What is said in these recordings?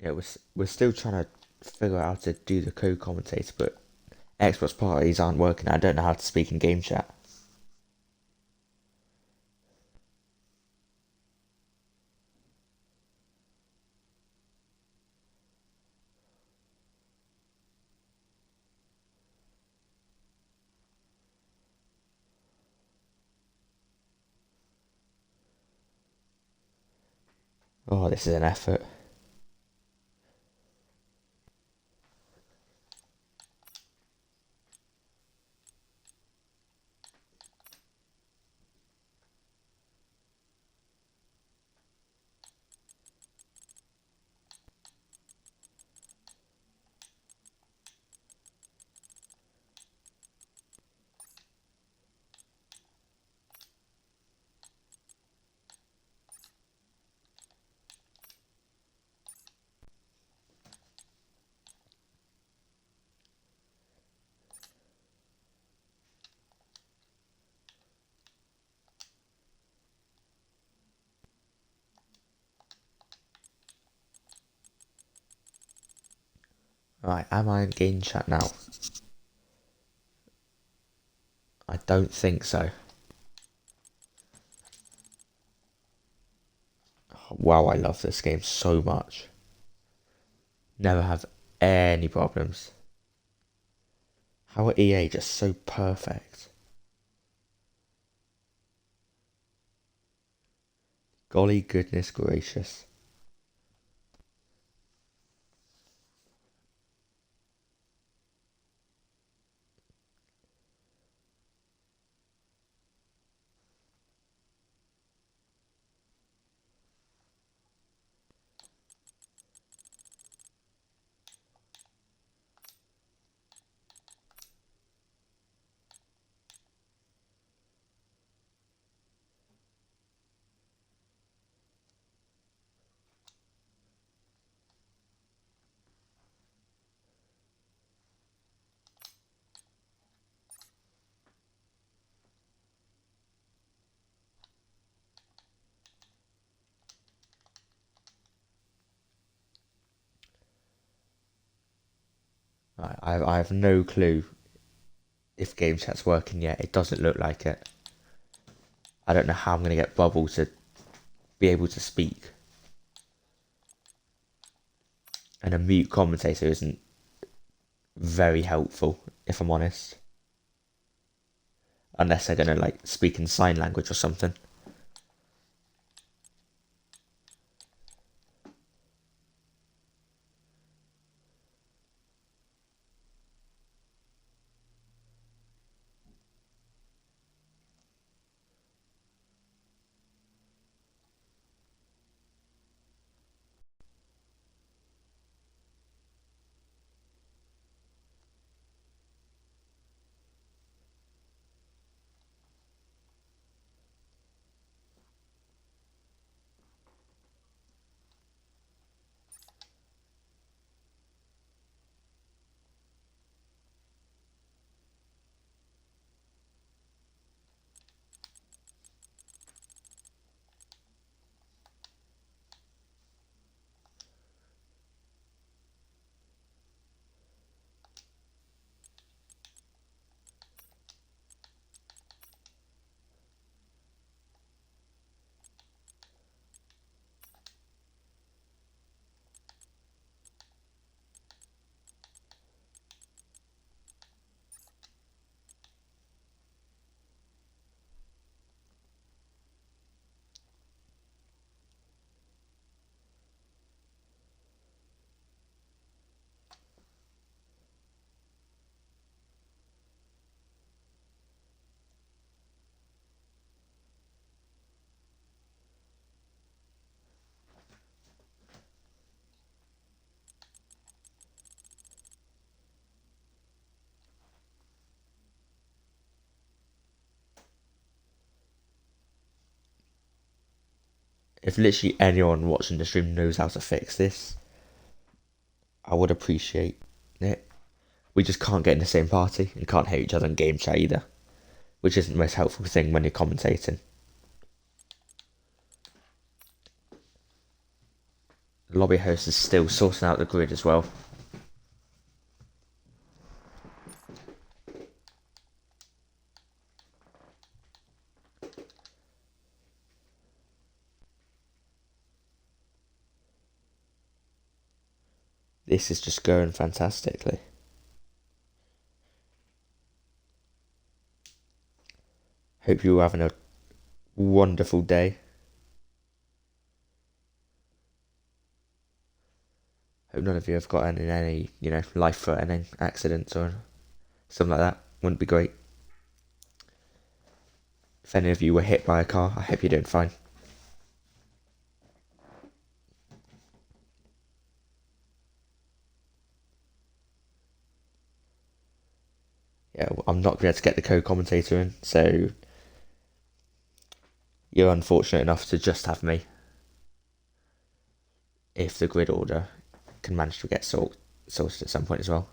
Yeah, we're still trying to figure out how to do the co-commentator, but Xbox parties aren't working. I don't know how to speak in game chat. Oh, this is an effort. Right, am I in game chat now? I don't think so. Wow, I love this game so much. Never have any problems. How are EA just so perfect? Golly goodness gracious. Right, I have no clue if game chat's working yet. It doesn't look like it. I don't know how I'm going to get Bubble to be able to speak. And a mute commentator isn't very helpful, if I'm honest. Unless they're going to like speak in sign language or something. If literally anyone watching the stream knows how to fix this, I would appreciate it. We just can't get in the same party and can't hate each other in game chat either, which isn't the most helpful thing when you're commentating. lobby host is still sorting out the grid as well. This is just going fantastically. Hope you're having a wonderful day. Hope none of you have gotten in any, life-threatening accidents or something like that. Wouldn't be great. If any of you were hit by a car, I hope you're doing fine. Yeah, I'm not going to be able to get the co-commentator in, so you're unfortunate enough to just have me. If the grid order can manage to get sorted at some point as well.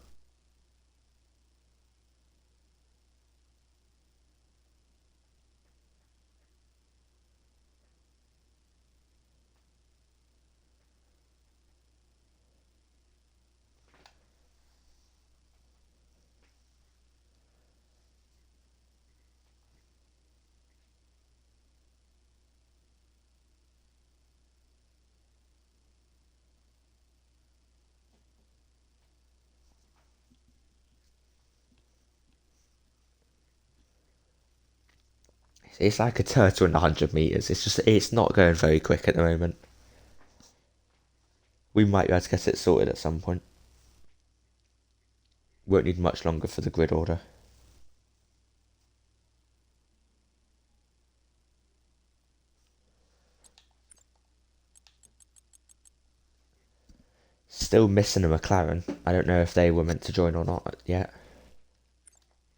It's like a turtle in 100 meters. It's not going very quick at the moment. We might be able to get it sorted at some point. Won't need much longer for the grid order. Still missing a McLaren. I don't know if they were meant to join or not yet.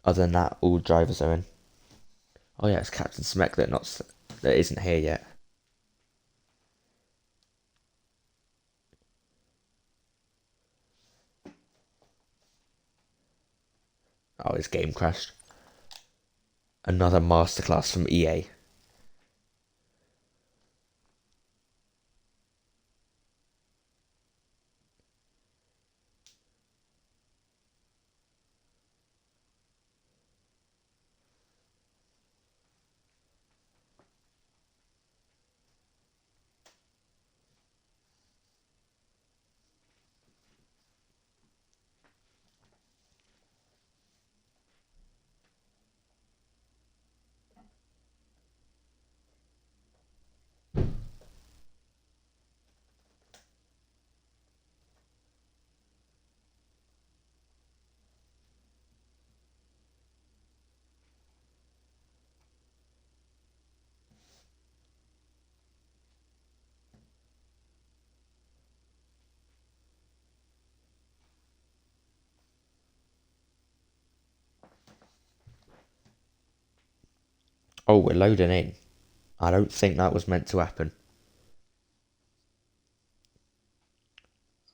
Other than that, all drivers are in. Oh yeah, it's Captain Smek that isn't here yet. Oh, his game crashed. Another masterclass from EA. Oh, we're loading in. I don't think that was meant to happen.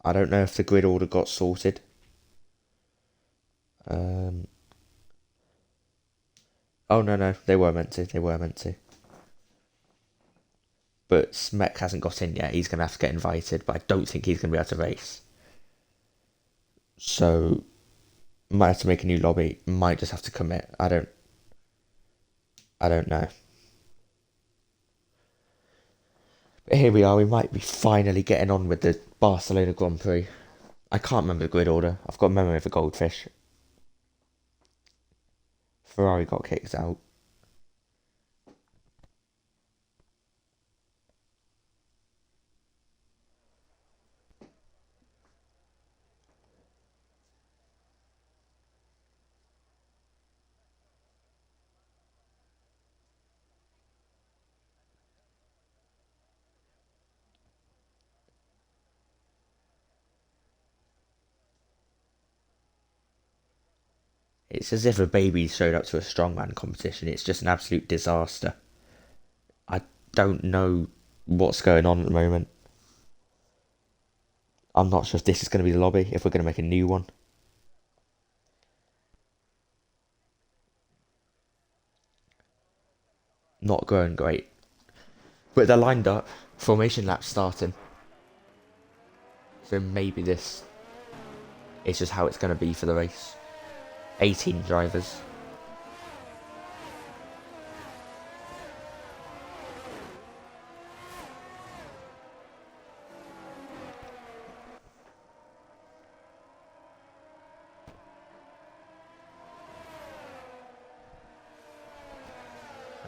I don't know if the grid order got sorted. Oh, no, they were meant to. But Smek hasn't got in yet. He's going to have to get invited, but I don't think he's going to be able to race. So, might have to make a new lobby. Might just have to commit. I don't know. But here we are. We might be finally getting on with the Barcelona Grand Prix. I can't remember the grid order. I've got a memory of a goldfish. Ferrari got kicked out. It's as if a baby showed up to a strongman competition. It's just an absolute disaster. I don't know what's going on at the moment. I'm not sure if this is going to be the lobby, if we're going to make a new one. Not going great. But they're lined up. Formation lap's starting. So maybe this is just how it's going to be for the race. 18 drivers.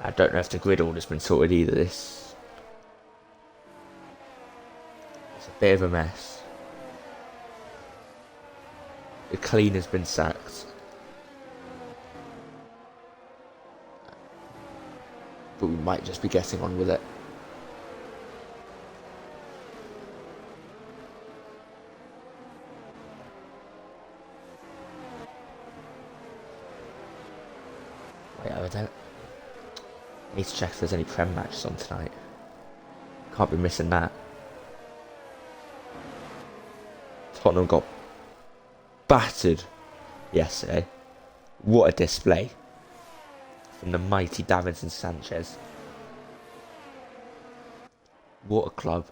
I don't know if the grid order's been sorted either. It's a bit of a mess. The cleaner's been sacked. But we might just be getting on with it. Wait, I don't... I need to check if there's any Prem matches on tonight. Can't be missing that. Tottenham got battered yesterday. What a display from the mighty Davinson Sanchez. What a club.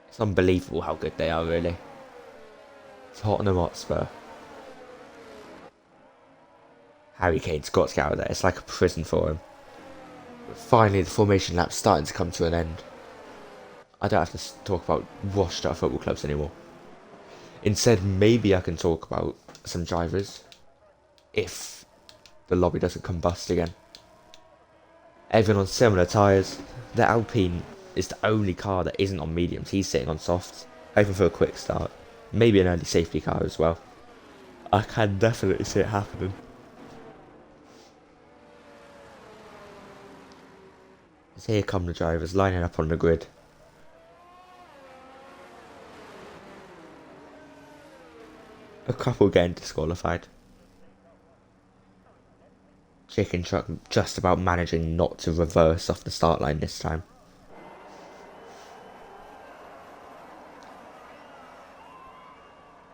It's unbelievable how good they are, really. Tottenham Hotspur. Harry Kane's got to get out of there. It's like a prison for him. But finally, the formation lap's starting to come to an end. I don't have to talk about washed up football clubs anymore. Instead, maybe I can talk about some drivers. If the lobby doesn't combust again. Everyone on similar tyres. The Alpine is the only car that isn't on mediums. He's sitting on softs. Hoping for a quick start. Maybe an early safety car as well. I can definitely see it happening. So here come the drivers lining up on the grid. A couple getting disqualified. Chicken Truck just about managing not to reverse off the start line this time.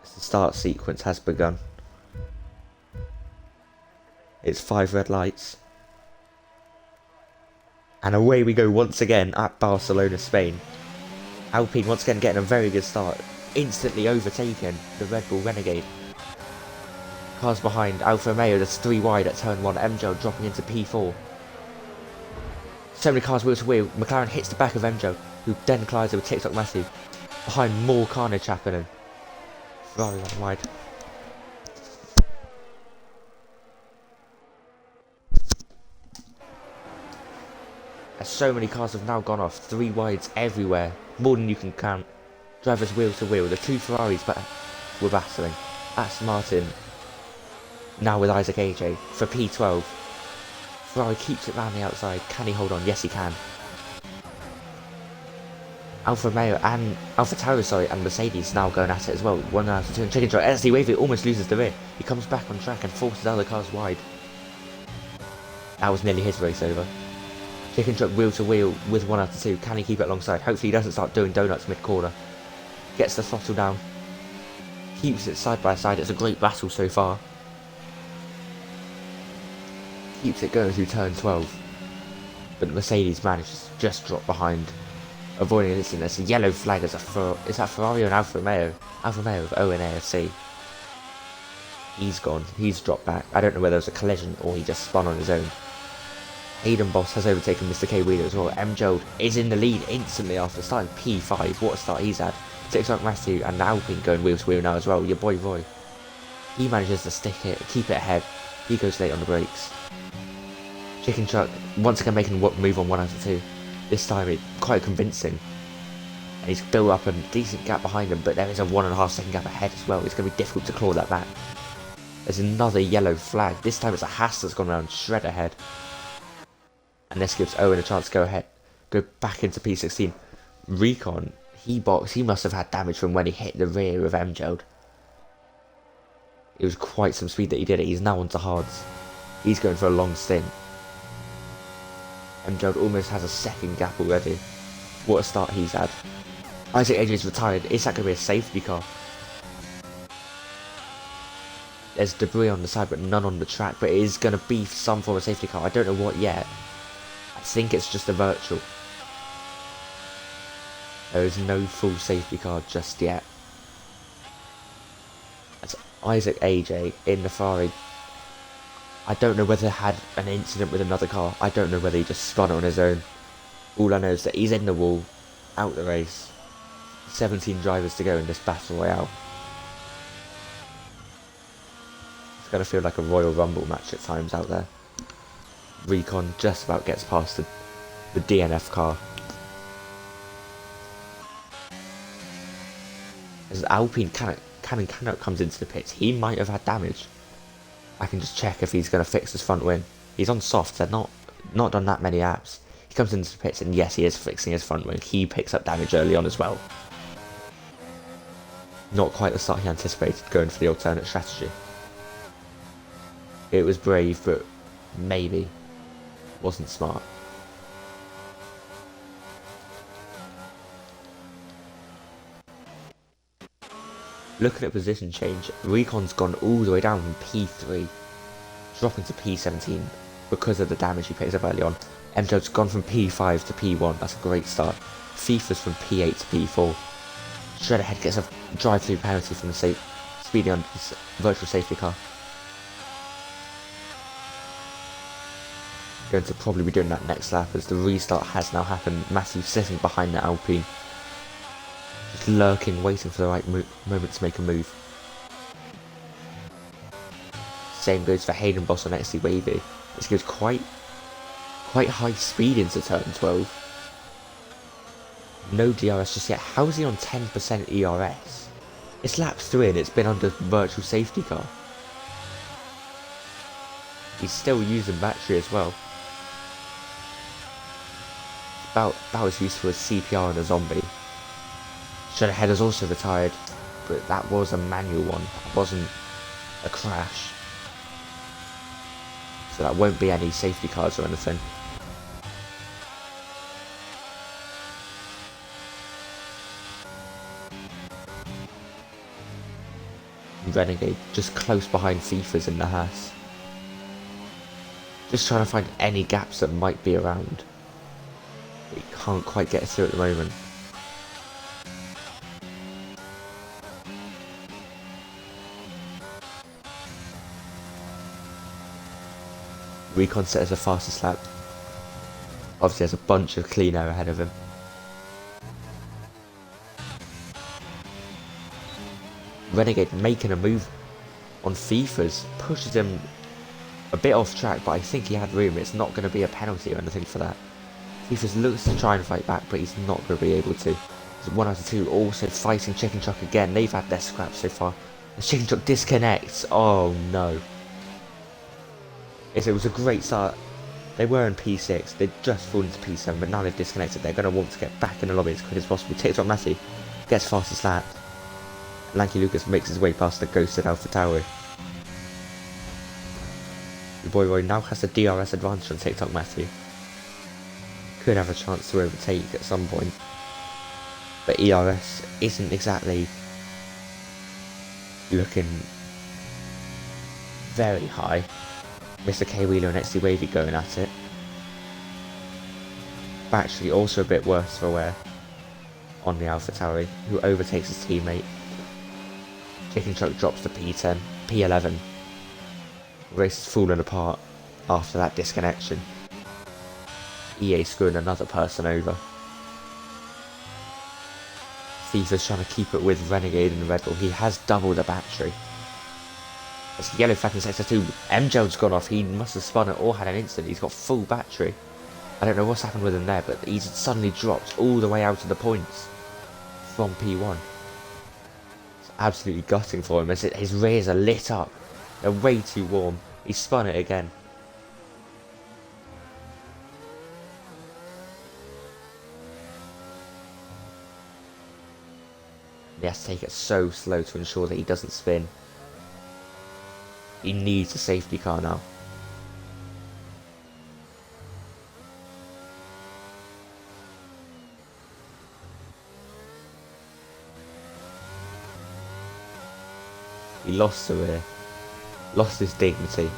The start sequence has begun. It's 5 red lights. And away we go once again at Barcelona, Spain. Alpine once again getting a very good start. Instantly overtaken the Red Bull Renegade. Cars behind, Alfa Romeo, that's 3 wide at turn 1. Emjo dropping into P4. So many cars wheel to wheel. McLaren hits the back of Emjo, who then collides with TikTok Matthew. Behind, more carnage happening. Ferrari running wide. As so many cars have now gone off, 3 wides everywhere, more than you can count. Drivers wheel to wheel, the 2 Ferraris were battling. Aston Martin, now with Isaac AJ, for P12. Ferrari keeps it round the outside, can he hold on? Yes he can. Alfa Romeo and Alfa Tauri, and Mercedes now going at it as well. 1 out of 2 and Chicken Truck. SD Wavy almost loses the rear. He comes back on track and forces other cars wide. That was nearly his race over. Chicken Truck wheel to wheel with 1 out of 2. Can he keep it alongside? Hopefully he doesn't start doing donuts mid-corner. Gets the throttle down. Keeps it side by side. It's a great battle so far. Keeps it going through turn 12. But Mercedes manages to just drop behind. Avoiding an incident. There's a yellow flag as is that Ferrari and Alfa Romeo? Alfa Romeo with Owen AFC. He's gone. He's dropped back. I don't know whether there was a collision or he just spun on his own. Hayden Boss has overtaken Mr. K Wheeler as well. Emjo is in the lead instantly after starting P5. What a start he's had. TikTok Matthew and Alpine going wheel to wheel now as well. Your boy Roy. He manages to stick it, keep it ahead. He goes late on the brakes. Chicken Truck once again making a move on 1 out of 2. This time it's quite convincing. And he's built up a decent gap behind him, but there is a 1.5 second gap ahead as well. It's going to be difficult to claw that back. There's another yellow flag. This time it's a Haas that's gone around shred ahead. And this gives Owen a chance to go ahead. Go back into P16. Recon, he must have had damage from when he hit the rear of Emjo. It was quite some speed that he did it. He's now onto hards. He's going for a long stint. Emjo almost has a second gap already. What a start he's had. Isaac AJ's retired. Is that going to be a safety car? There's debris on the side but none on the track. But it is going to be some form of safety car. I don't know what yet. I think it's just a virtual. There is no full safety car just yet. That's Isaac AJ in the Ferrari. I don't know whether he had an incident with another car. I don't know whether he just spun it on his own. All I know is that he's in the wall, out the race. 17 drivers to go in this battle royale. It's going to feel like a Royal Rumble match at times out there. Recon just about gets past the DNF car. As Alpine Cannon comes into the pits, he might have had damage. I can just check if he's going to fix his front wing. He's on soft, they're not done that many apps. He comes into the pits and yes, he is fixing his front wing. He picks up damage early on as well. Not quite the start he anticipated, going for the alternate strategy. It was brave, but maybe wasn't smart. Looking at position change, Recon's gone all the way down from P3, dropping to P17 because of the damage he picks up early on. MJ's gone from P5 to P1, that's a great start. FIFA's from P8 to P4. Shredderhead gets a drive-through penalty from the speedy on his virtual safety car. Going to probably be doing that next lap as the restart has now happened. Matthew sitting behind the Alpine. Just lurking, waiting for the right moment to make a move. Same goes for Hayden Boss on XC Wavy. This goes quite high speed into turn 12. No DRS just yet. How is he on 10% ERS? It's lap 3 and it's been under virtual safety car. He's still using battery as well. About as useful as CPR and a zombie. Shredderhead has also retired, but that was a manual one. It wasn't a crash. So that won't be any safety cars or anything. Renegade just close behind FIFA's in the Haas. Just trying to find any gaps that might be around. But he can't quite get through at the moment. Recon set as the fastest lap. Obviously there's a bunch of clean air ahead of him. Renegade making a move on FIFA's, pushes him a bit off track, but I think he had room. It's not going to be a penalty or anything for that. FIFA's looks to try and fight back, but he's not going to be able to. There's 1 out of 2 also fighting Chicken Truck again. They've had their scraps so far. The Chicken Truck disconnects. Oh no. It was a great start. They were in P6. They'd just fallen to P7, but now they've disconnected. They're going to want to get back in the lobby as quick as possible. TikTok Matty gets fastest lap. Lanky Lucas makes his way past the ghosted AlphaTauri. The Boy Roy now has a DRS advantage on TikTok Matthew. Could have a chance to overtake at some point. But ERS isn't exactly looking very high. Mr. K Wheeler and XD Wavy going at it. Battery also a bit worse for wear on the AlphaTauri, who overtakes his teammate. Chicken Truck drops to P10, P11. Race is falling apart after that disconnection. EA screwing another person over. FIFA's trying to keep it with Renegade and Red Bull. He has doubled the battery. It's yellow flag in sector 2. MJ's gone off. He must have spun it or had an incident. He's got full battery. I don't know what's happened with him there, but he's suddenly dropped all the way out of the points from P1. Absolutely gutting for him as his rears are lit up. They're way too warm. He spun it again. He has to take it so slow to ensure that he doesn't spin. He needs a safety car now. He lost the rear, lost his dignity,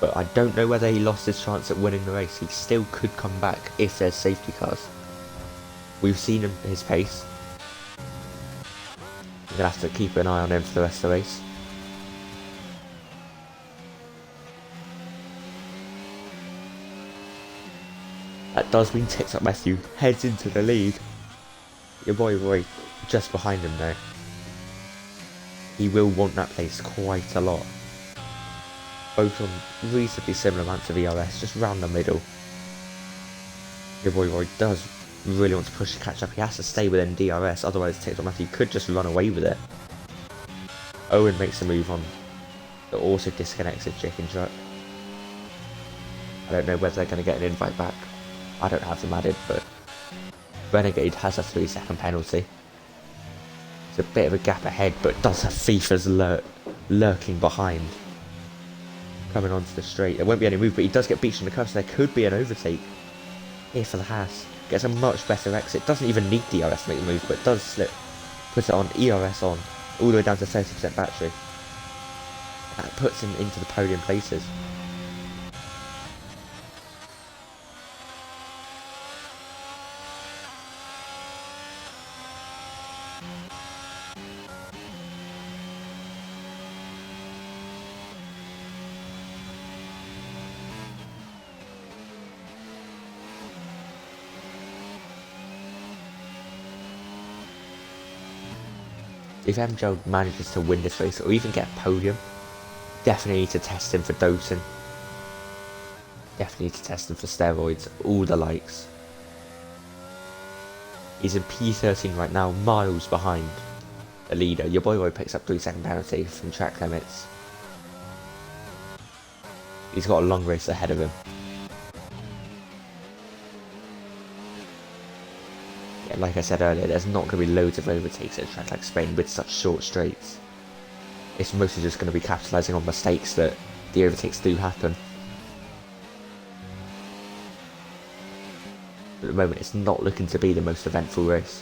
but I don't know whether he lost his chance at winning the race. He still could come back if there's safety cars. We've seen his pace. We're going to have to keep an eye on him for the rest of the race. That does mean TikTok Matthew heads into the lead. Your boy Roy just behind him now. He will want that place quite a lot. Both on reasonably similar amounts of ERS, just round the middle. Your boy Roy does really want to push the catch up. He has to stay within DRS, otherwise TikTok Matthew could just run away with it. Owen makes a move on that also disconnects his chicken truck. I don't know whether they're going to get an invite back. I don't have them added, but Renegade has a 3-second penalty. It's a bit of a gap ahead, but does have FIFA's lurking behind. Coming onto the straight. There won't be any move, but he does get beached on the curve, so there could be an overtake here for the Haas. Gets a much better exit. Doesn't even need DRS to make the move, but does slip. Puts it on, ERS on, all the way down to 30% battery. That puts him into the podium places. If MJ manages to win this race or even get a podium, definitely need to test him for doping. Definitely need to test him for steroids, all the likes. He's in P13 right now, miles behind the leader. Your boy Roy picks up 3-second penalty from track limits. He's got a long race ahead of him. Yeah, like I said earlier, there's not going to be loads of overtakes at a track like Spain with such short straights. It's mostly just going to be capitalising on mistakes that the overtakes do happen. But at the moment, it's not looking to be the most eventful race.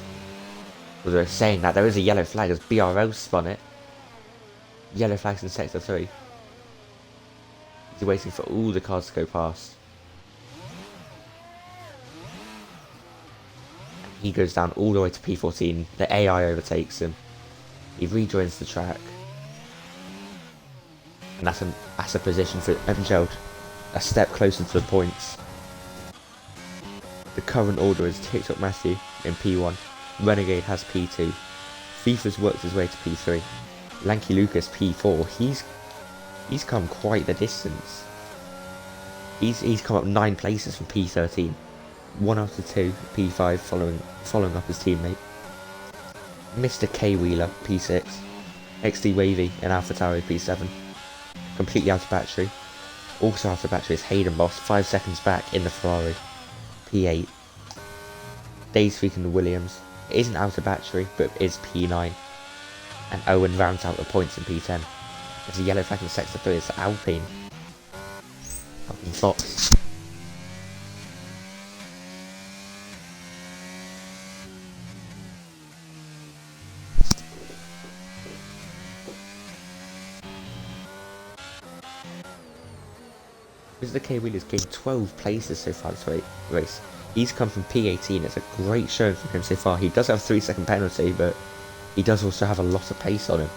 Although saying that, there is a yellow flag as BRL spun it. Yellow flags in sector 3. He's waiting for all the cars to go past. He goes down all the way to P14. The AI overtakes him. He rejoins the track. And that's a position for MJ, a step closer to the points. The current order is TikTok Matthew in P1. Renegade has P2. FIFA's worked his way to P3. Lanky Lucas P4. He's come quite the distance. He's come up 9 places from P13. 1 out of 2 P5 following up his teammate. Mr. K Wheeler P6. XD Wavy and AlphaTauri P7. Completely out of battery. Also out of battery is Hayden Boss, 5 seconds back in the Ferrari. P8. Days Freak in the Williams. It isn't out of battery, but is P9. And Owen rounds out the points in P10. There's a yellow flag in sector 3, it's Alpine. Alpine Fox. Mr. K Wheeler's gained 12 places so far this race. He's come from P18. It's a great show from him so far. He does have a 3-second penalty, but he does also have a lot of pace on him.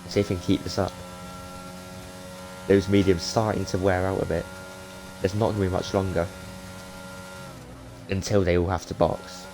Let's see if he can keep this up. Those mediums starting to wear out a bit. There's not going to be much longer until they all have to box.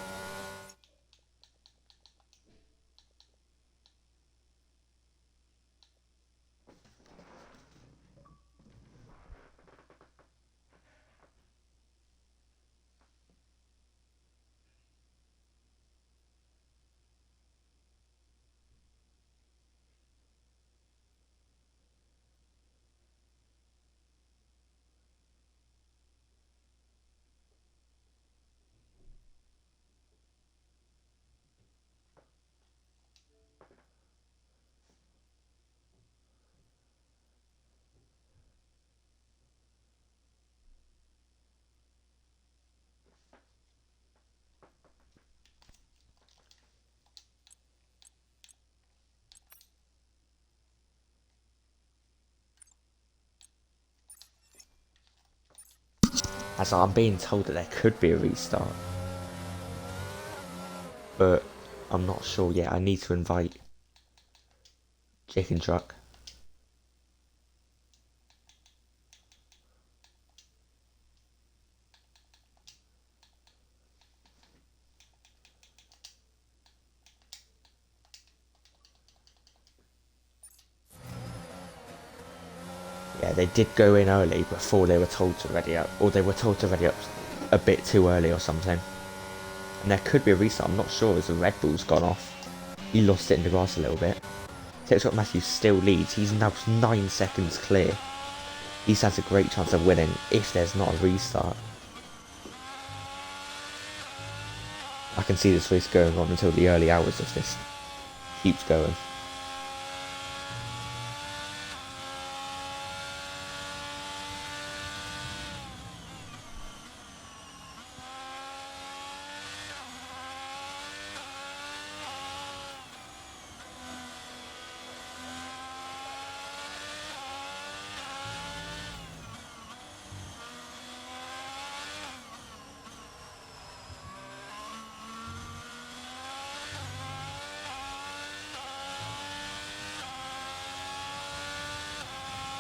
As I'm being told that there could be a restart. but I'm not sure yet. I need to invite Chicken Truck. Yeah, they did go in early before they were told to ready up, or they were told to ready up a bit too early or something. And there could be a restart, I'm not sure, as the Red Bull's gone off. He lost it in the grass a little bit. TikTok Matthews still leads, he's now 9 seconds clear. He has a great chance of winning if there's not a restart. I can see this race going on until the early hours if this keeps going.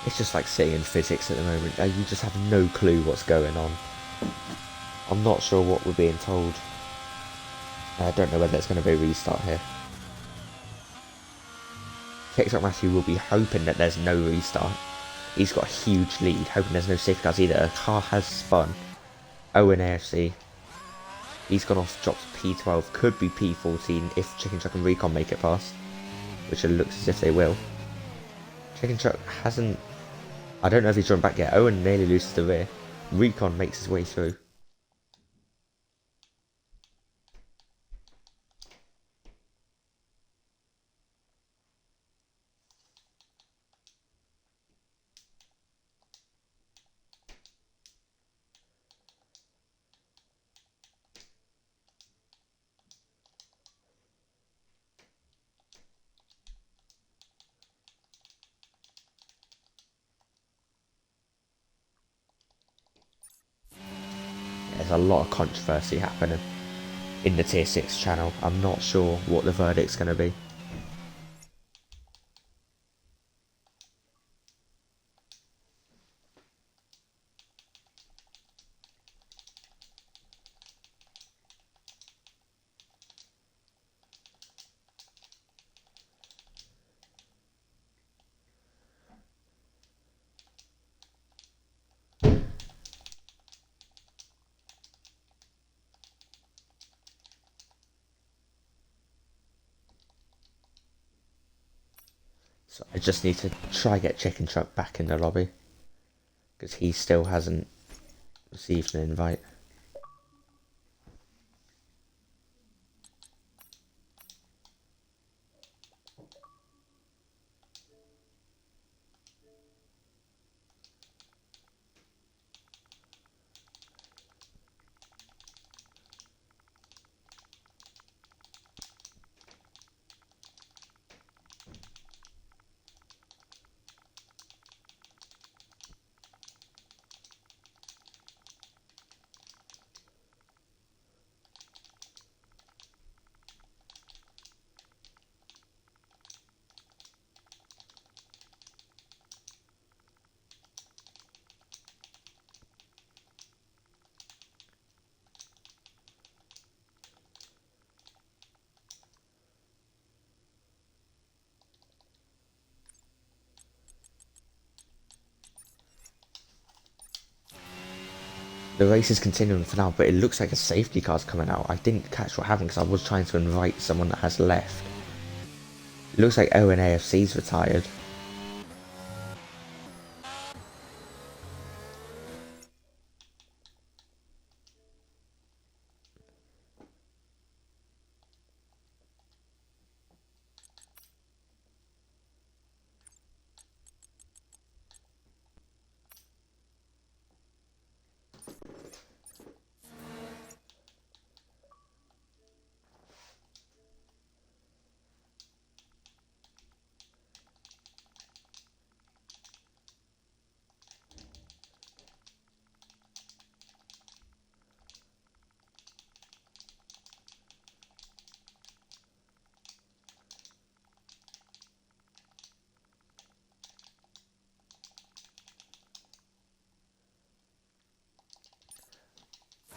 It's just like sitting in physics at the moment. You just have no clue what's going on. I'm not sure what we're being told. I don't know whether there's going to be a restart here. TikTok Matthew will be hoping that there's no restart. He's got a huge lead, hoping there's no safety cars either. A car has spun. Owen AFC. He's gone off, dropped P12, could be P14 if Chicken Truck and Recon make it past. Which it looks as if they will. Chicken Truck hasn't... I don't know if he's drawn back yet. Owen nearly loses the rear. Recon makes his way through. There's a lot of controversy happening in the Tier 6 channel. I'm not sure what the verdict's going to be. So I just need to try get Chicken Truck back in the lobby. Because he still hasn't received an invite. The race is continuing for now, but it looks like a safety car's coming out. I didn't catch what happened because I was trying to invite someone that has left. It looks like Owen AFC's retired.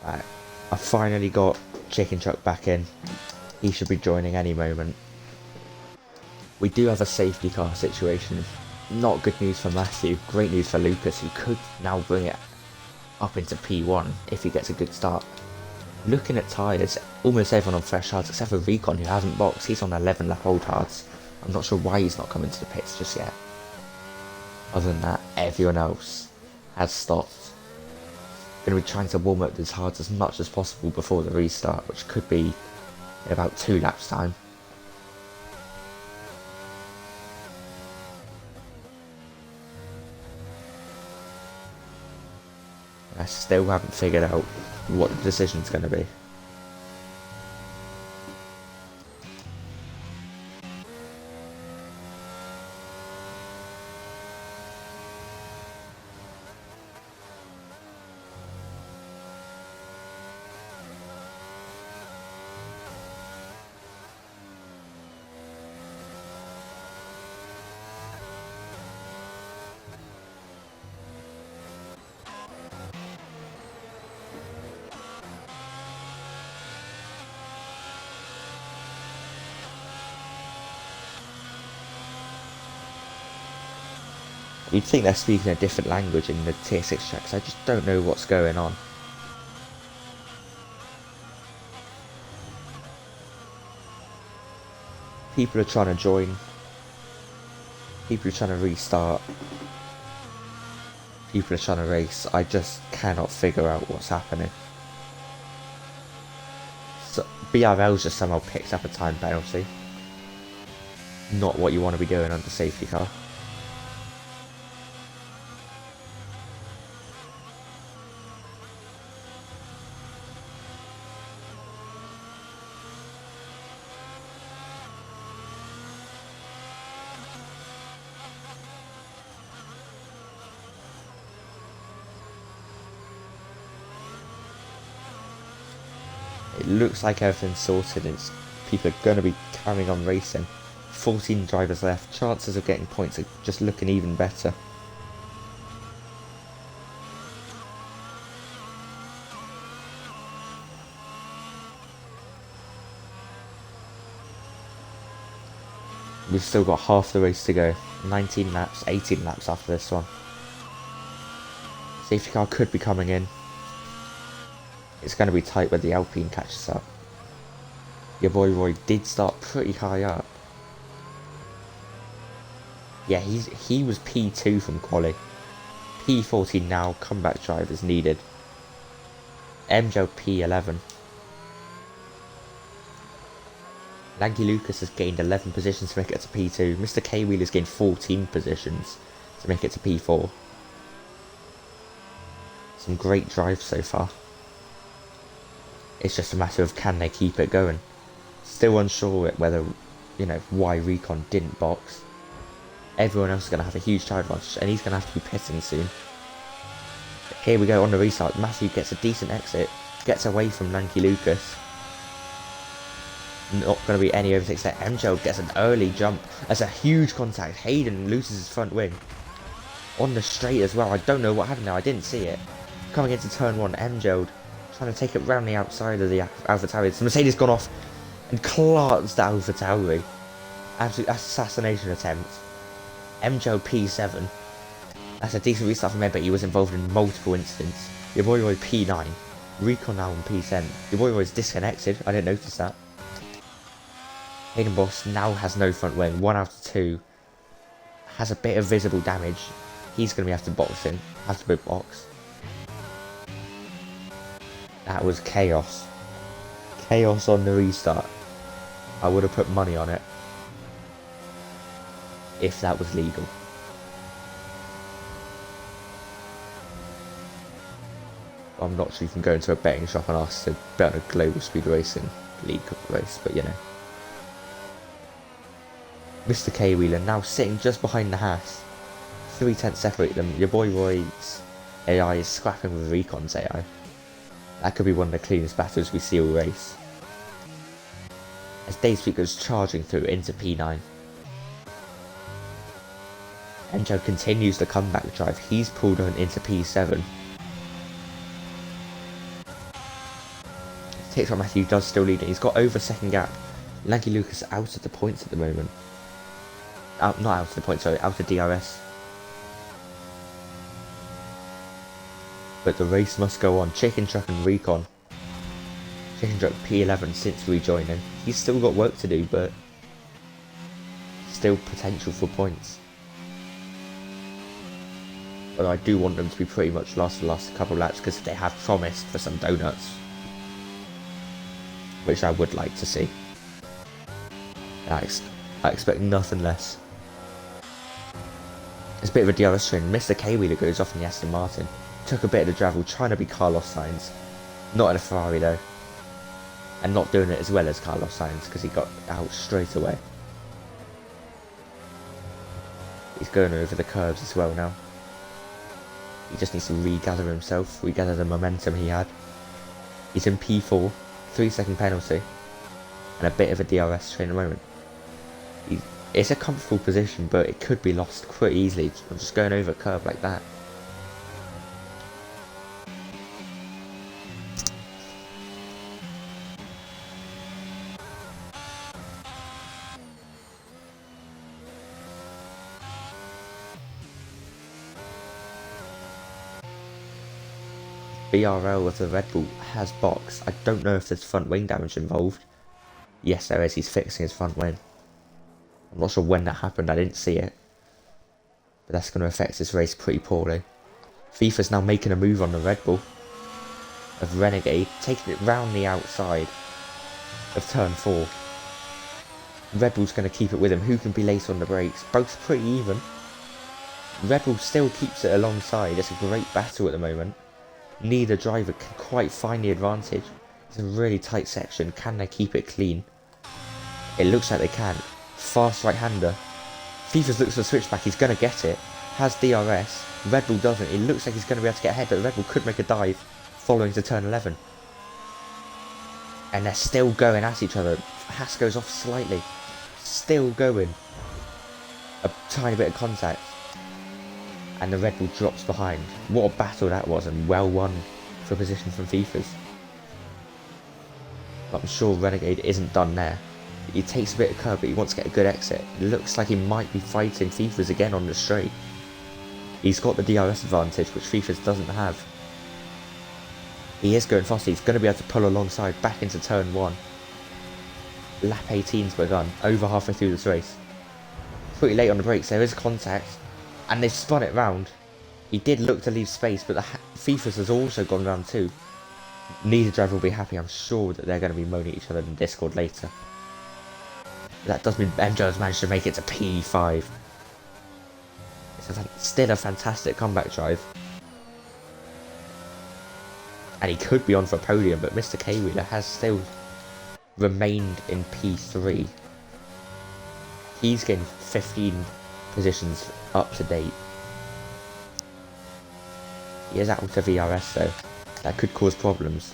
Right, I finally got Chicken Chuck back in. He should be joining any moment. We do have a safety car situation. Not good news for Matthew, great news for Lucas, who could now bring it up into P1 if he gets a good start. Looking at tyres, almost everyone on fresh hards except for Recon, who hasn't boxed. He's on 11 lap old hards. I'm not sure why he's not coming to the pits just yet. Other than that, everyone else has stopped. Going to be trying to warm up these hards as much as possible before the restart, which could be in about 2 laps time. I still haven't figured out what the decision's going to be. You'd think they're speaking a different language in the tier 6 tracks, I just don't know what's going on. People are trying to join. People are trying to restart. People are trying to race. I just cannot figure out what's happening. So, BRL's just somehow picked up a time penalty. Not what you want to be doing under safety car. It looks like everything's sorted and people are going to be carrying on racing. 14 drivers left. Chances of getting points are just looking even better. We've still got half the race to go. 19 laps, 18 laps after this one. Safety car could be coming in. It's going to be tight when the Alpine catches up. Your boy Roy did start pretty high up. Yeah, he was P2 from quali. P14 now, comeback drivers needed. MJO P11. Lanky Lucas has gained 11 positions to make it to P2. Mr. K-Wheel has gained 14 positions to make it to P4. Some great drives so far. It's just a matter of can they keep it going. Still unsure whether, why Recon didn't box. Everyone else is going to have a huge time advantage and he's going to have to be pitting soon. Here we go on the restart. Matthew gets a decent exit. Gets away from Lanky Lucas. Not going to be any overtakes there. MJO gets an early jump. That's a huge contact. Hayden loses his front wing. On the straight as well. I don't know what happened there. I didn't see it. Coming into turn 1, MJO trying to take it round the outside of the AlphaTauri. The Mercedes gone off and clarks the AlphaTauri. Absolute assassination attempt. MJO P7. That's a decent restart from him, but he was involved in multiple incidents. Your boy Roy P9. Recon now on P10. Your boy Roy's disconnected. I didn't notice that. Hayden Boss now has no front wing. 1 out of 2. Has a bit of visible damage. He's going to have to box in. Have to be box. That was chaos. Chaos on the restart. I would have put money on it. If that was legal. I'm not sure you can go into a betting shop and ask to bet on a Global Speed Racing League race, but Mr. K-Wheeler now sitting just behind the Haas. 3/10 separate them. Your boy Roy's AI is scrapping with Recon's AI. That could be one of the cleanest battles we see all race. As Dayspeed goes charging through into P9. MJO continues the comeback drive. He's pulled on into P7. Takes on Matthew, does still lead it. He's got over second gap. Lanky Lucas out of the points at the moment. Not out of the points, sorry, out of DRS. But the race must go on. Chicken Truck and Recon. Chicken Truck P11 since rejoining. He's still got work to do, but still potential for points. But I do want them to be pretty much last the last couple of laps because they have promised for some donuts, which I would like to see. I expect nothing less. It's a bit of a DRS train. Mr. K-Wheeler goes off in the Aston Martin. Took a bit of the travel, trying to be Carlos Sainz. Not in a Ferrari though. And not doing it as well as Carlos Sainz because he got out straight away. He's going over the curves as well now. He just needs to regather himself, regather the momentum he had. He's in P4, 3-second penalty, and a bit of a DRS train at the moment. It's a comfortable position, but it could be lost pretty easily. Just going over a curve like that. BRL of the Red Bull has box. I don't know if there's front wing damage involved. Yes, there is. He's fixing his front wing. I'm not sure when that happened. I didn't see it. But that's going to affect this race pretty poorly. FIFA's now making a move on the Red Bull of Renegade, taking it round the outside of turn 4. Red Bull's going to keep it with him. Who can be later on the brakes? Both pretty even. Red Bull still keeps it alongside. It's a great battle at the moment. Neither driver can quite find the advantage. It's a really tight section. Can they keep it clean? It looks like they can. Fast right-hander. FIFA's looks for the switchback. He's going to get it. Has DRS. Red Bull doesn't. It looks like he's going to be able to get ahead, but Red Bull could make a dive following to turn 11. And they're still going at each other. Haas goes off slightly. Still going. A tiny bit of contact. And the Red Bull drops behind. What a battle that was, and well won for a position from FIFA's. But I'm sure Renegade isn't done there. He takes a bit of curve, but he wants to get a good exit. It looks like he might be fighting FIFA's again on the straight. He's got the DRS advantage, which FIFA's doesn't have. He is going fast. He's going to be able to pull alongside back into turn 1. Lap 18's begun, over halfway through this race. Pretty late on the brakes, there is contact, and they've spun it round. He did look to leave space, but the FIFA's has also gone round too. Neither driver will be happy. I'm sure that they're going to be moaning at each other in Discord later. That does mean MJ has managed to make it to P5. It's still a fantastic comeback drive. And he could be on for a podium, but Mr. K-Wheeler has still remained in P3. He's gained 15 positions up to date. He is out of VRS though. That could cause problems.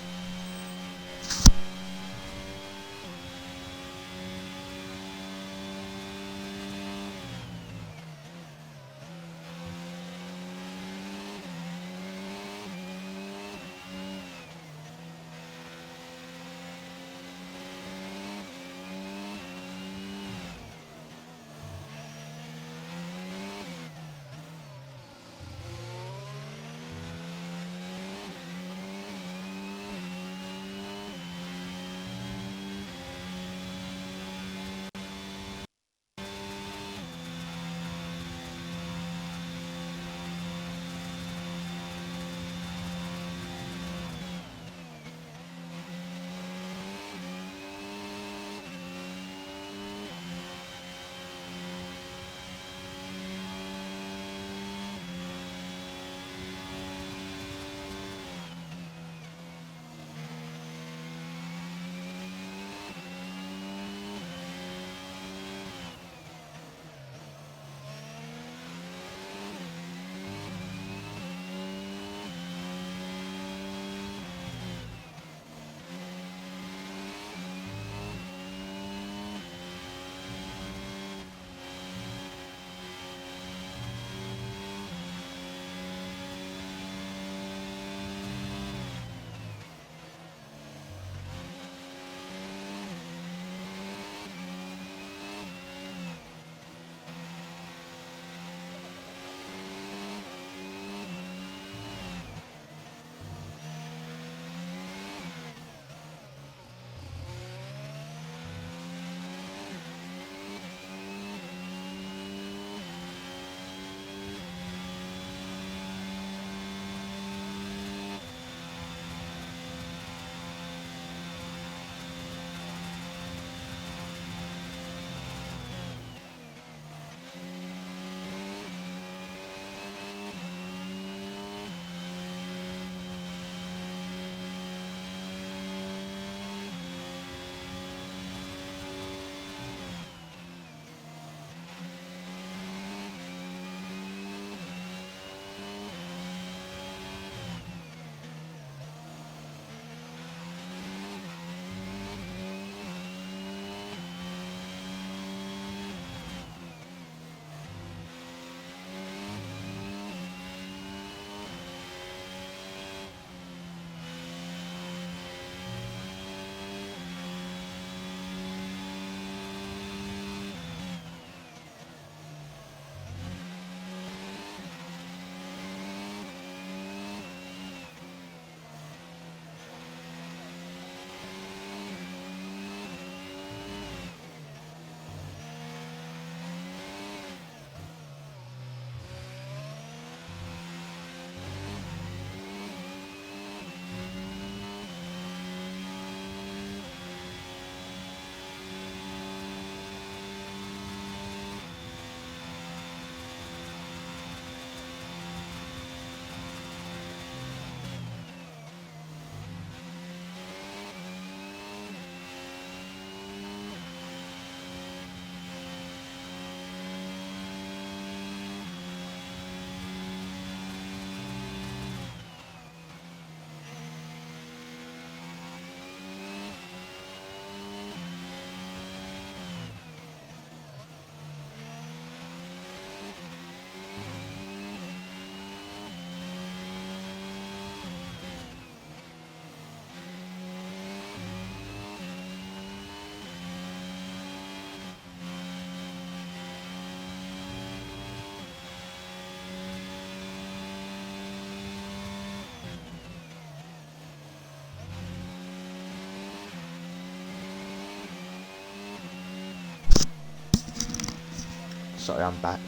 sorry, I'm back.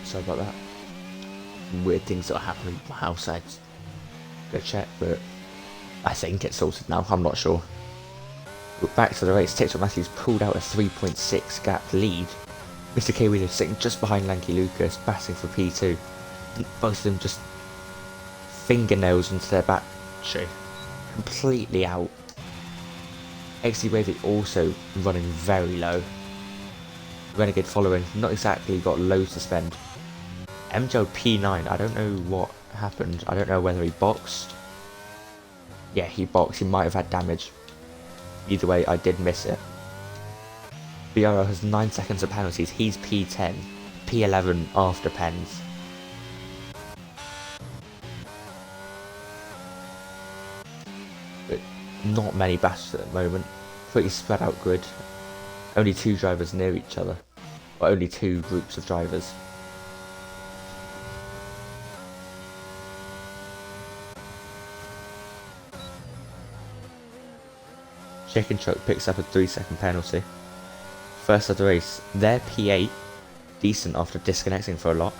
Sorry about that. Weird things that are happening in my house. I'd go check, but I think it's sorted now. I'm not sure. But back to the race. TikTok Matthews pulled out a 3.6 gap lead. Mr. Kiwi is sitting just behind Lanky Lucas, batting for P2. Both of them just fingernails into their battery. Completely out. XD Wavy also running very low. Renegade following, not exactly got low to spend. MJO P9, I don't know what happened. I don't know whether he boxed. Yeah, he boxed. He might have had damage. Either way, I did miss it. BRL has 9 seconds of penalties. He's P10. P11 after pens. But not many battles at the moment. Pretty spread out grid. Only 2 drivers near each other. Or only 2 groups of drivers. Chicken Truck picks up a 3-second penalty. First of the race, they're P8, decent after disconnecting for a lot,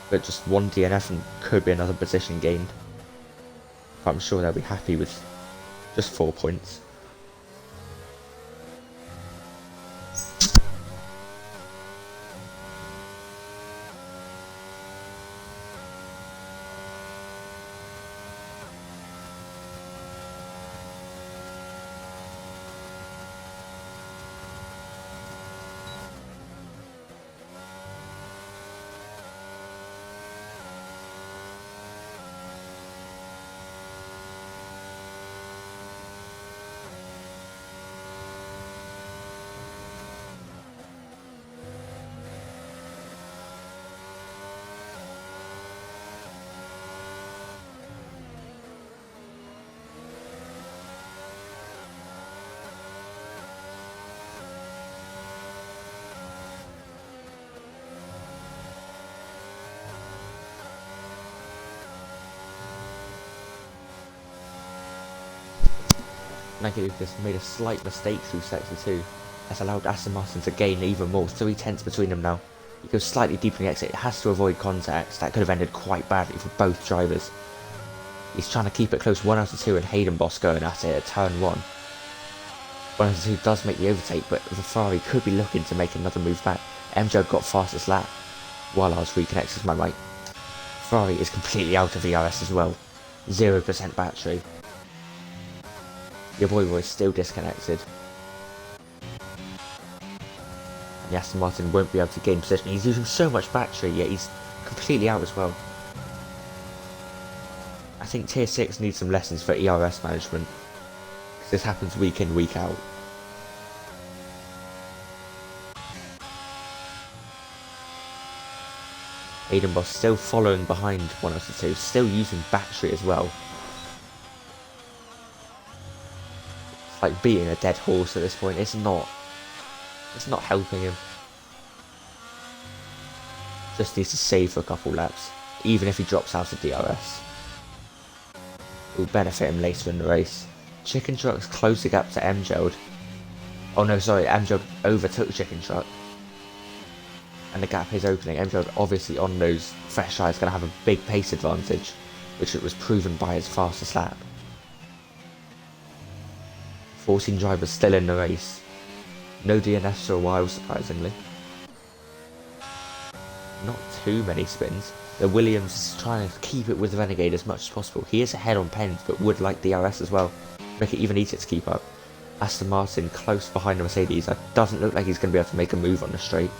but just 1 DNF and could be another position gained. But I'm sure they'll be happy with just 4 points. Lanky Lucas made a slight mistake through sector 2. That's allowed Aston Martin to gain even more, 3 tenths between them now. He goes slightly deeper in the exit, has to avoid contacts. That could have ended quite badly for both drivers. He's trying to keep it close, 1 out of 2, and Hayden Boss going at it at turn 1. 1 out of 2 does make the overtake, but the Ferrari could be looking to make another move back. MJ got fastest lap, while I was reconnected to my right. Ferrari is completely out of ERS as well, 0% battery. Your boy Roy's still disconnected. And Aston Martin won't be able to gain position. He's using so much battery, yet he's completely out as well. I think Tier 6 needs some lessons for ERS management. Because this happens week in, week out. Hayden Boss still following behind 1 out of 2, still using battery as well. Like beating a dead horse at this point. It's not helping him. Just needs to save for a couple laps, even if he drops out of DRS. It will benefit him later in the race. Chicken Truck's closed the gap to MJOD. Oh no, sorry, MJOD overtook Chicken Truck. And the gap is opening. MJOD obviously on those fresh tyres going to have a big pace advantage, which it was proven by his fastest lap. 14 drivers still in the race. No DNFs for a while, surprisingly. Not too many spins. The Williams is trying to keep it with the Renegade as much as possible. He is ahead on pens, but would like the DRS as well. Make it even easier to keep up. Aston Martin close behind the Mercedes. It doesn't look like he's going to be able to make a move on the straight.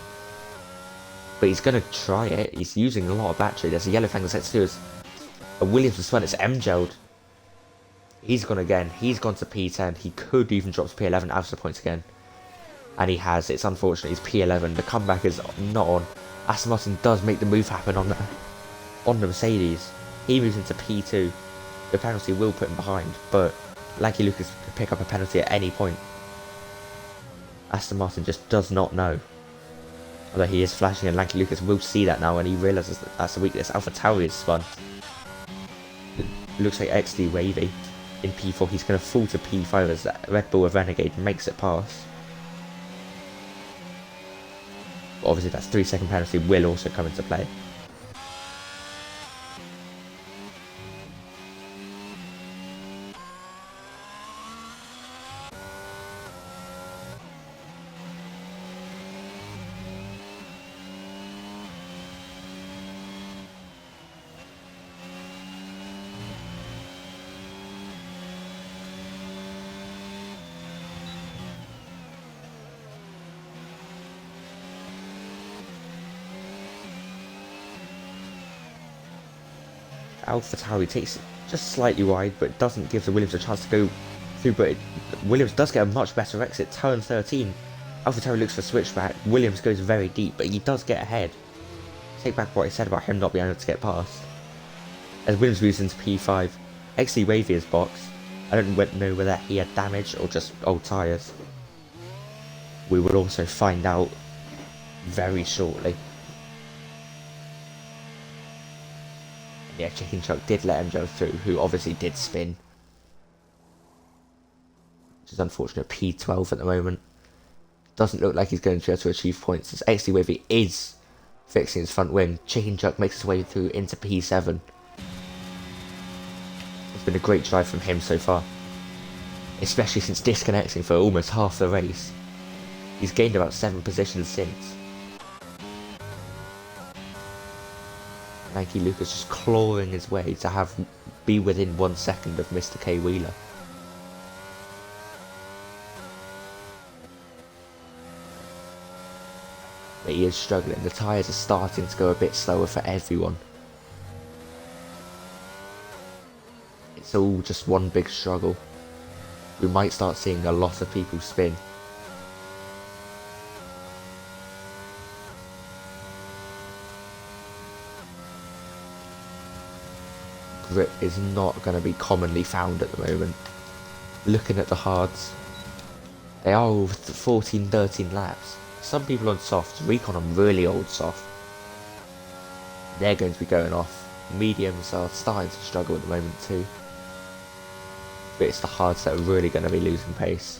But he's going to try it. He's using a lot of battery. There's a yellow flag set to do. A Williams as well. It's MJOD. He's gone again. He's gone to P10. He could even drop to P11 out of the points again. And he has. It's unfortunate. He's P11. The comeback is not on. Aston Martin does make the move happen on the Mercedes. He moves into P2. The penalty will put him behind, but Lanky Lucas could pick up a penalty at any point. Aston Martin just does not know. Although he is flashing, and Lanky Lucas will see that now, and he realises that that's a weakness. AlphaTauri is spun. It looks like XD Wavy in P4. He's going to fall to P5 as that Red Bull of Renegade makes it past. Obviously that 3-second penalty will also come into play. AlphaTauri takes it just slightly wide, but it doesn't give the Williams a chance to go through. But Williams does get a much better exit. Turn 13. AlphaTauri looks for switchback. Williams goes very deep, but he does get ahead. Take back what I said about him not being able to get past. As Williams moves into P5, XC Wavy is boxed. I don't know whether he had damage or just old tyres. We will also find out very shortly. Yeah, Chicken Chuck did let him go through, who obviously did spin. Which is unfortunate. P12 at the moment. Doesn't look like he's going to be able to achieve points, as XD Wavy is fixing his front wing. Chicken Chuck makes his way through into P7. It's been a great drive from him so far, especially since disconnecting for almost half the race. He's gained about 7 positions since. Nike Lucas just clawing his way to be within 1 second of Mr. K Wheeler. But he is struggling. The tyres are starting to go a bit slower for everyone. It's all just one big struggle. We might start seeing a lot of people spin. Grip is not going to be commonly found at the moment. Looking at the hards, they are all 14-13 laps. Some people on softs, Recon on really old soft, they're going to be going off. Mediums are starting to struggle at the moment too. But it's the hards that are really going to be losing pace.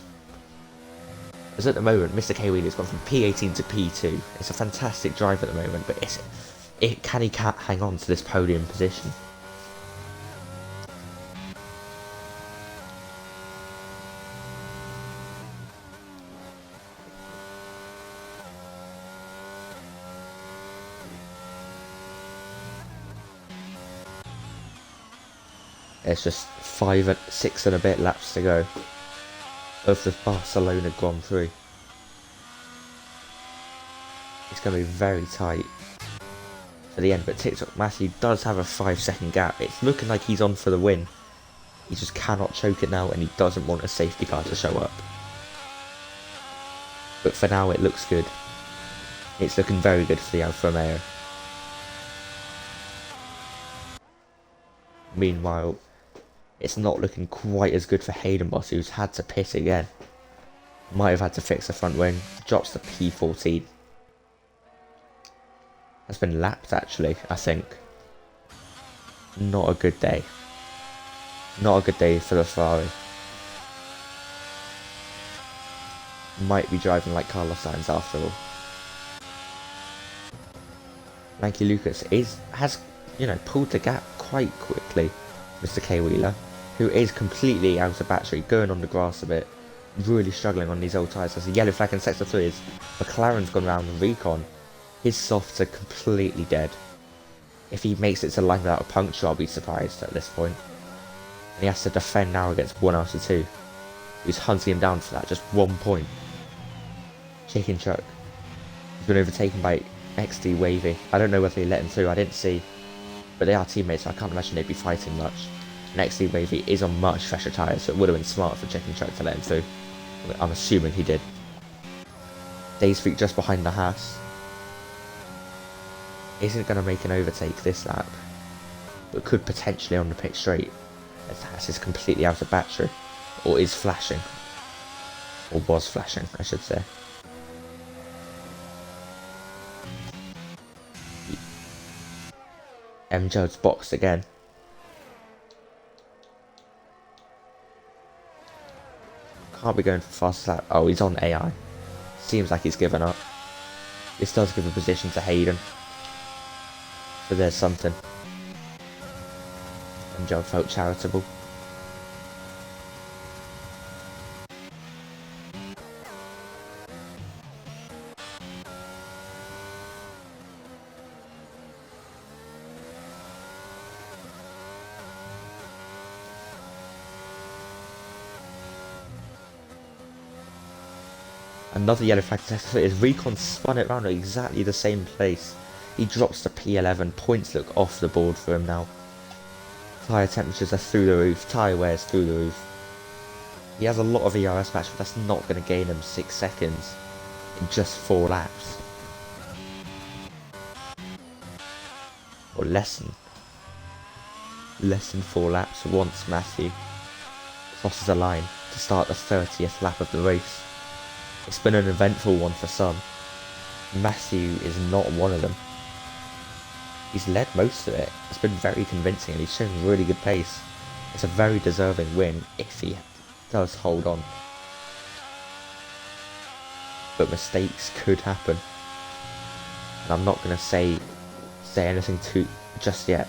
As at the moment, Mr. K Wheeler's gone from P18 to P2. It's a fantastic drive at the moment, but can he hang on to this podium position? It's just 6 and a bit laps to go of the Barcelona Grand Prix. It's going to be very tight for the end, but TikTok Matthew does have a 5-second gap. It's looking like he's on for the win. He just cannot choke it now, and he doesn't want a safety car to show up. But for now it looks good. It's looking very good for the Alfa Romeo. Meanwhile, it's not looking quite as good for Haydenboss, who's had to pit again. Might have had to fix the front wing. Drops to P14. That's been lapped actually, I think. Not a good day. Not a good day for the Ferrari. Might be driving like Carlos Sainz after all. Nike Lucas has pulled the gap quite quickly. Mr. K Wheeler, who is completely out of battery, going on the grass a bit, really struggling on these old tyres. There's a yellow flag in sector 3 as McLaren's gone round the Recon. His softs are completely dead. If he makes it to line without a puncture, I'll be surprised at this point. And he has to defend now against 1 out of 2. He's hunting him down for that, just 1 point. Chicken Chuck has been overtaken by XD Wavy. I don't know whether he let him through, I didn't see. But they are teammates, so I can't imagine they'd be fighting much. And XD Wavy is on much fresher tyres, so it would have been smart for Chicken Chuck to let him through. I'm assuming he did. Daysfreak just behind the Haas. Isn't going to make an overtake this lap, but could potentially on the pit straight, as the Haas is completely out of battery, or is flashing. Or was flashing, I should say. Judd's boxed again. Can't be going for fast lap. Oh, he's on AI. Seems like he's given up. This does give a position to Hayden. So there's something. And Joe felt charitable. Another yellow flag is Recon spun it around at exactly the same place. He drops the P11, points look off the board for him now. Tyre temperatures are through the roof, tyre wears through the roof. He has a lot of ERS match, but that's not going to gain him 6 seconds in just 4 laps. Or less than 4 laps once Matthew crosses a line to start the 30th lap of the race. It's been an eventful one for some. Matthew is not one of them. He's led most of it. It's been very convincing and he's shown really good pace. It's a very deserving win if he does hold on. But mistakes could happen. And I'm not going to say anything too just yet.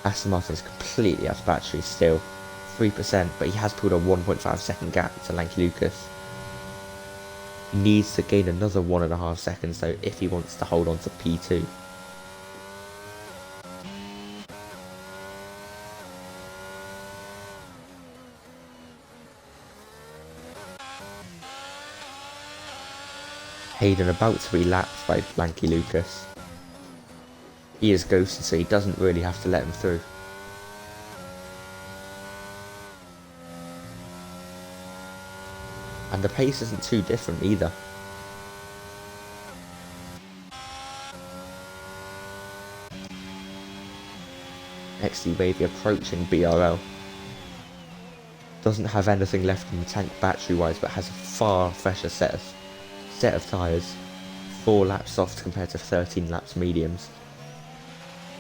Aston Martin's completely out of battery still. 3%, but he has pulled a 1.5 second gap to Lanky Lucas. He needs to gain another 1.5 seconds though if he wants to hold on to P2. Hayden about to be lapped by Lanky Lucas. He is ghosted, so he doesn't really have to let him through. And the pace isn't too different either. XD Wavy approaching BRL. Doesn't have anything left in the tank battery wise, but has a far fresher set of tyres. 4 laps soft compared to 13 laps mediums.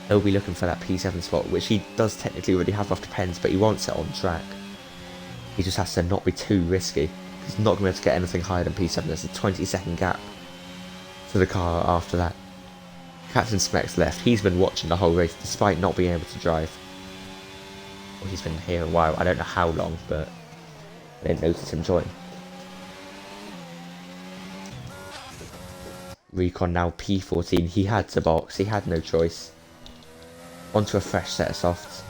He'll be looking for that P7 spot, which he does technically already have off the pens, but he wants it on track. He just has to not be too risky. He's not going to be able to get anything higher than P7. There's a 20-second gap to the car after that. Captain Specs left. He's been watching the whole race despite not being able to drive. Well, he's been here a while. I don't know how long, but I didn't notice him join. Recon now P14. He had to box. He had no choice. Onto a fresh set of softs.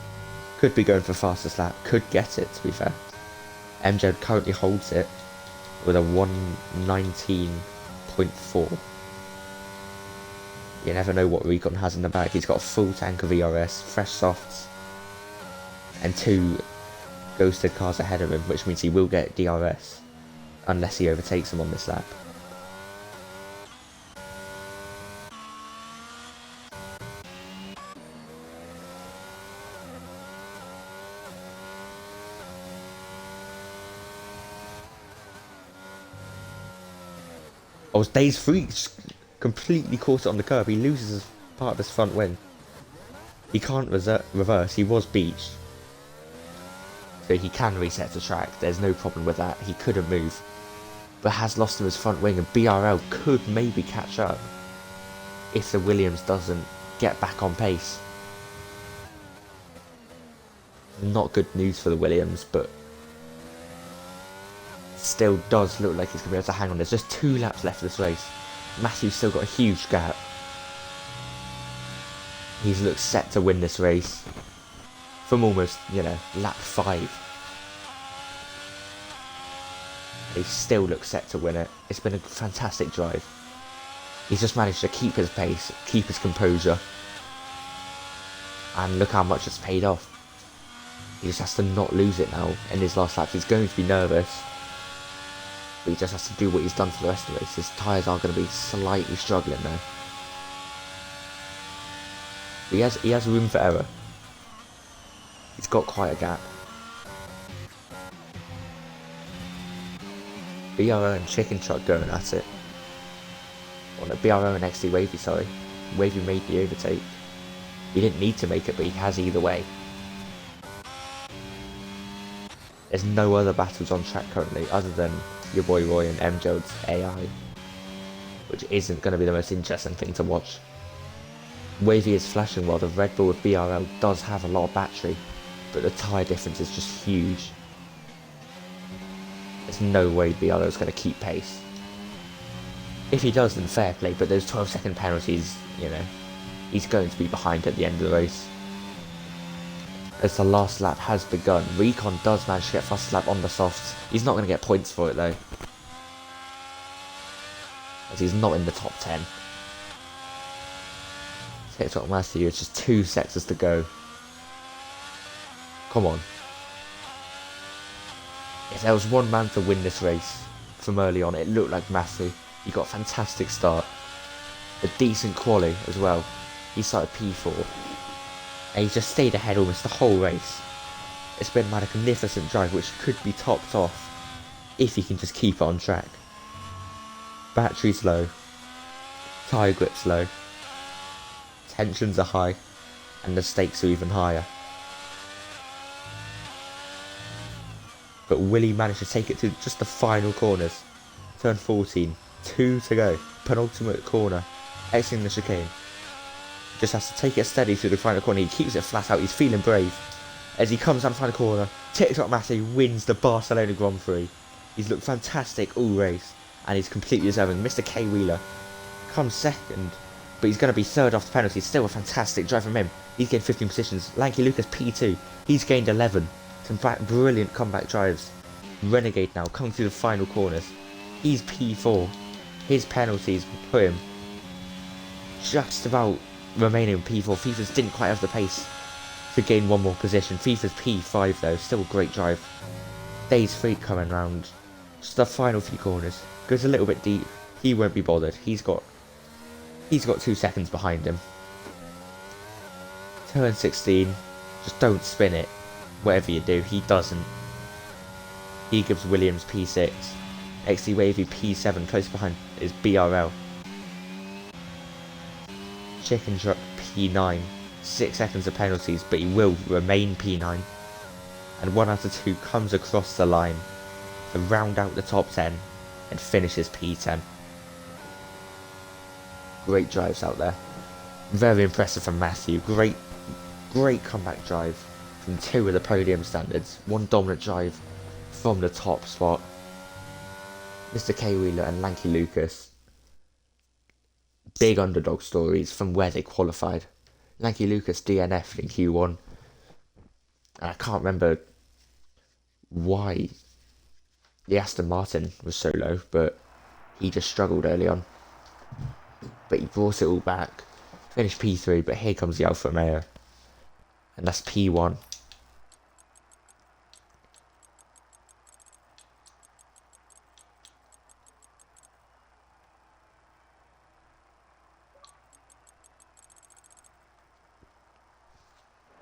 Could be going for fastest lap. Could get it, to be fair. MJ currently holds it with a 119.4. You never know what Recon has in the bag. He's got a full tank of ERS, fresh softs, and 2 ghosted cars ahead of him, which means he will get DRS unless he overtakes him on this lap. Oh, Days Free completely caught it on the curb. He loses part of his front wing. He can't reverse. He was beached. So he can reset the track. There's no problem with that. He couldn't move. But has lost his front wing, and BRL could maybe catch up if the Williams doesn't get back on pace. Not good news for the Williams, but still does look like he's going to be able to hang on. There's just 2 laps left of this race. Matthew's still got a huge gap. He's looked set to win this race from almost, lap 5. He still looks set to win it. It's been a fantastic drive. He's just managed to keep his pace, keep his composure. And look how much it's paid off. He just has to not lose it now in his last laps. He's going to be nervous. But he just has to do what he's done for the rest of the race. His tyres are going to be slightly struggling now. He has room for error. He's got quite a gap. BRO and Chicken Truck going at it. Well, no, BRO and XD Wavy, sorry. Wavy made the overtake. He didn't need to make it, but he has either way. There's no other battles on track currently other than your boy Roy and MJO's AI. which isn't going to be the most interesting thing to watch. Wavy is flashing while the Red Bull with BRL does have a lot of battery, but the tyre difference is just huge. There's no way BRL is going to keep pace. If he does, then fair play, but those 12-second penalties, you know, he's going to be behind at the end of the race. As the last lap has begun, Recon does manage to get fastest lap on the softs. He's not going to get points for it though, as he's not in the top 10. TikTok Matthew, it's just 2 sectors to go. Come on. If there was one man to win this race from early on, it looked like Matthew. He got a fantastic start. A decent quali as well. He started P4. And he just stayed ahead almost the whole race. It's been a magnificent drive which could be topped off if he can just keep it on track. Battery's low. Tyre grip's low. Tensions are high. And the stakes are even higher. But will he manage to take it to just the final corners? Turn 14. 2 to go. Penultimate corner. Exiting the chicane. Just has to take it steady through the final corner. He keeps it flat out. He's feeling brave. As he comes down the final corner, TikTok Matthew wins the Barcelona Grand Prix. He's looked fantastic all race. And he's completely deserving. Mr. K Wheeler comes second. But he's going to be third off the penalty. Still a fantastic drive from him. He's gained 15 positions. Lanky Lucas P2. He's gained 11. Some brilliant comeback drives. Renegade now coming through the final corners. He's P4. His penalties put him just about remaining in P4. FIFA's didn't quite have the pace to gain one more position. FIFA's P5 though, still a great drive. Days 3 coming round. Just the final few corners. Goes a little bit deep. He won't be bothered. He's got 2 seconds behind him. Turn 16. Just don't spin it. Whatever you do, he doesn't. He gives Williams P6. XC Wavy P7, close behind is BRL. Chicken Truck P9. 6 seconds of penalties, but he will remain P9. And 1 out of 2 comes across the line to round out the top 10 and finishes P10. Great drives out there. Very impressive from Matthew. Great comeback drive from 2 of the podium standards. 1 dominant drive from the top spot. Mr. K Wheeler and Lanky Lucas. Big underdog stories from where they qualified. Lanky Lucas DNF'd in Q1. And I can't remember why the Aston Martin was so low, but he just struggled early on. But he brought it all back. Finished P3, but here comes the Alfa Romeo. And that's P1.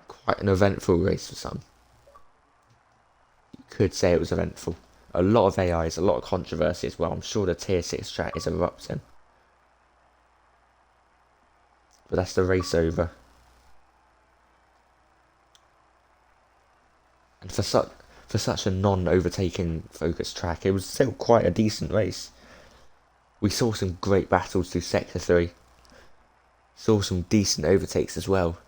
Quite an eventful race for some. You could say it was eventful. A lot of AIs, a lot of controversy as well. I'm sure the tier 6 track is erupting. But that's the race over. And for such a non-overtaking focused track, it was still quite a decent race. We saw some great battles through Sector 3. Saw some decent overtakes as well.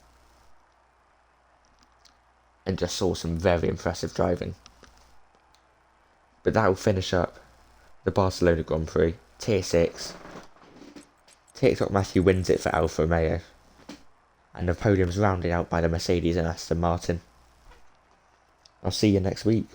And just saw some very impressive driving. But that will finish up the Barcelona Grand Prix. Tier 6. TikTok Matthew wins it for Alfa Romeo. And the podium's rounded out by the Mercedes and Aston Martin. I'll see you next week.